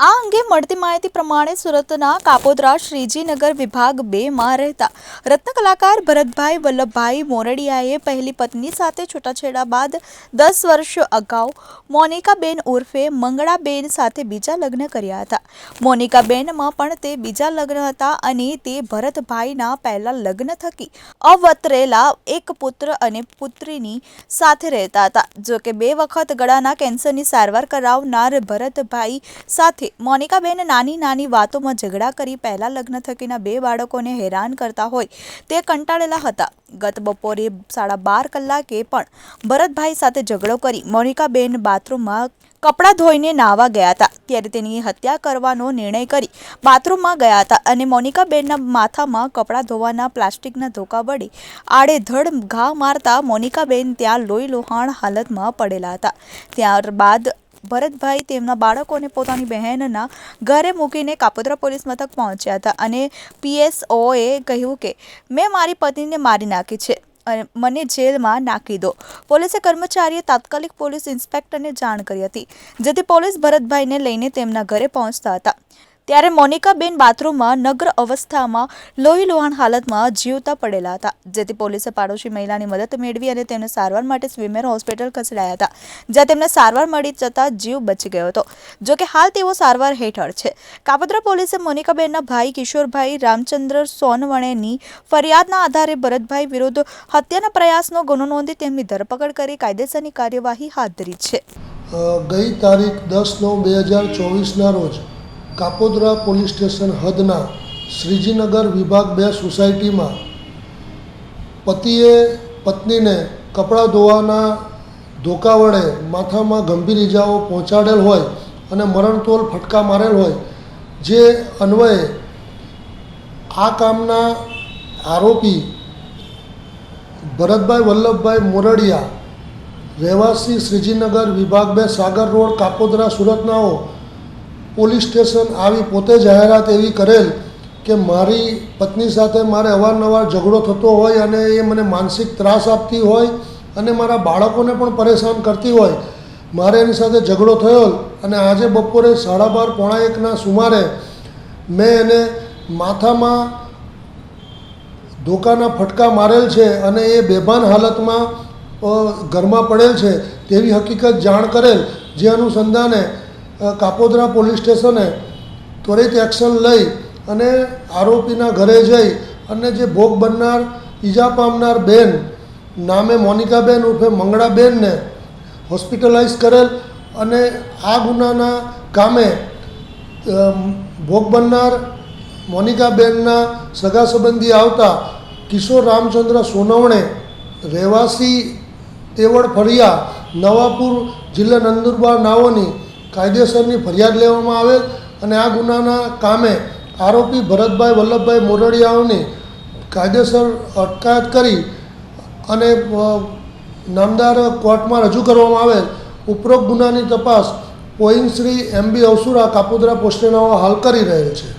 આ અંગે મળતી માહિતી પ્રમાણે સુરતના કાપોદ્રા શ્રીજીનગર વિભાગ 2 માં રહેતા રત્ન કલાકાર ભરતભાઈ વલ્લભભાઈ મોરડિયાએ પહેલી પત્ની સાથે છૂટાછેડા બાદ 10 વર્ષ અગાઉ મોનિકાબેન ઉર્ફે મંગળાબેન સાથે બીજા લગ્ન કર્યા હતા। મોનિકાબેનમાં પણ તે બીજા લગ્ન હતા અને તે ભરતભાઈના પહેલા લગ્ન થકી અવતરેલા એક પુત્ર અને પુત્રીની સાથે રહેતા હતા। જો કે 2 વખત ગળાના કેન્સરની સારવાર કરાવનાર ભરતભાઈ સાથે મોનિકાબેન નાની વાતોમાં ઝઘડા કરી પહેલા લગ્ન થકીના 2 બાળકોને હેરાન કરતા હોય તે કંટાળેલા હતા। ગત બપોરે 12:30 કલાકે પણ ભરતભાઈ સાથે ઝઘડો કરી મોનિકાબેન બાથરૂમમાં કપડાં ધોઈને નાહવા ગયા હતા ત્યારે તેની હત્યા કરવાનો નિર્ણય કરી બાથરૂમમાં ગયા હતા અને મોનિકાબેનના માથામાં કપડાં ધોવાના પ્લાસ્ટિકના ધોકા વડે આડેધડ ઘા મારતા મોનિકાબેન ત્યાં લોહી લોહાણ હાલતમાં પડેલા હતા। ત્યારબાદ ભરતભાઈ તેમના બાળકોને પોતાની બહેનના ઘરે મૂકીને કાપોદ્રા પોલીસ મથક પહોંચ્યા હતા અને પીએસઓએ કહ્યું કે મેં મારી પત્નીને મારી નાખી છે અને મને જેલમાં નાખી દો। પોલીસે કર્મચારીએ તાત્કાલિક પોલીસ ઇન્સ્પેક્ટરને જાણ કરી હતી, જેથી પોલીસ ભરતભાઈને લઈને તેમના ઘરે પહોંચતા હતા ત્યારે મોનિકાબેન બાથરૂમમાં નગ્ન અવસ્થામાં લોહી લોહાણ હાલતમાં જીવતા પડેલા હતા, જેથી પોલીસે પાડોશી મહિલાની મદદ મેળવી અને તેમને સારવાર માટે સ્વીમેર હોસ્પિટલ ખસેડાયા હતા, જ્યાં તેમને સારવાર મળી જતા જીવ બચી ગયો હતો। જો કે હાલ તેઓ સારવાર હેઠળ છે। કાપોદ્રા પોલીસે મોનિકાબેનના ભાઈ કિશોરભાઈ રામચંદ્ર સોનવણેની ફરિયાદના આધારે ભરતભાઈ વિરુદ્ધ હત્યાના પ્રયાસનો ગુનો નોંધી તેમની ધરપકડ કરી કાયદેસરની કાર્યવાહી હાથ ધરી છે। ગઈ તારીખ 10/9/2024ના રોજ કાપોદ્રા પોલીસ સ્ટેશન હદના શ્રીજીનગર વિભાગ 2 સોસાયટીમાં પતિએ પત્નીને કપડાં ધોવાના ધોકા વડે માથામાં ગંભીર ઇજાઓ પહોંચાડેલ હોય અને મરણતોલ ફટકા મારેલ હોય, જે અન્વયે આ કામના આરોપી ભરતભાઈ વલ્લભભાઈ મોરડિયા રહેવાસી શ્રીજીનગર વિભાગ 2 સાગર રોડ કાપોદ્રા સુરતનાઓ પોલીસ સ્ટેશન આવી પોતે જાહેરાત એવી કરેલ કે મારી પત્ની સાથે મારે અવારનવાર ઝઘડો થતો હોય અને એ મને માનસિક ત્રાસ આપતી હોય અને મારા બાળકોને પણ પરેશાન કરતી હોય। મારે એની સાથે ઝઘડો થયો અને આજે બપોરે 12:30 પોણા 1ના સુમારે મેં એને માથામાં ધોકાના ફટકા મારેલ છે અને એ બેભાન હાલતમાં ઘરમાં પડેલ છે તેવી હકીકત જાણ કરેલ, જે અનુસંધાને કાપોદ્રા પોલીસ સ્ટેશને ત્વરિત એક્શન લઈ અને આરોપીના ઘરે જઈ અને જે ભોગ બનનાર ઈજા પામનાર બેન નામે મોનિકાબેન ઉર્ફે મંગળાબેનને હોસ્પિટલાઇઝ કરેલ અને આ ગુનાના કામે ભોગ બનનાર મોનિકાબેનના સગા સંબંધી આવતા કિશોર રામચંદ્ર સોનવણે રહેવાસી તેવડ ફળિયા નવાપુર જિલ્લા નંદુરબાર નાઓની કાયદેસરની ફરિયાદ લેવામાં આવેલ અને આ ગુનાના કામે આરોપી ભરતભાઈ વલ્લભભાઈ મોરડિયાઓની કાયદેસર અટકાયત કરી અને નામદાર કોર્ટમાં રજૂ કરવામાં આવેલ। ઉપરોક્ત ગુનાની તપાસ પોઈન્ટ શ્રી MB અવસુરા કાપોદ્રા પોસ્ટેનાઓ હાલ કરી રહેલ છે।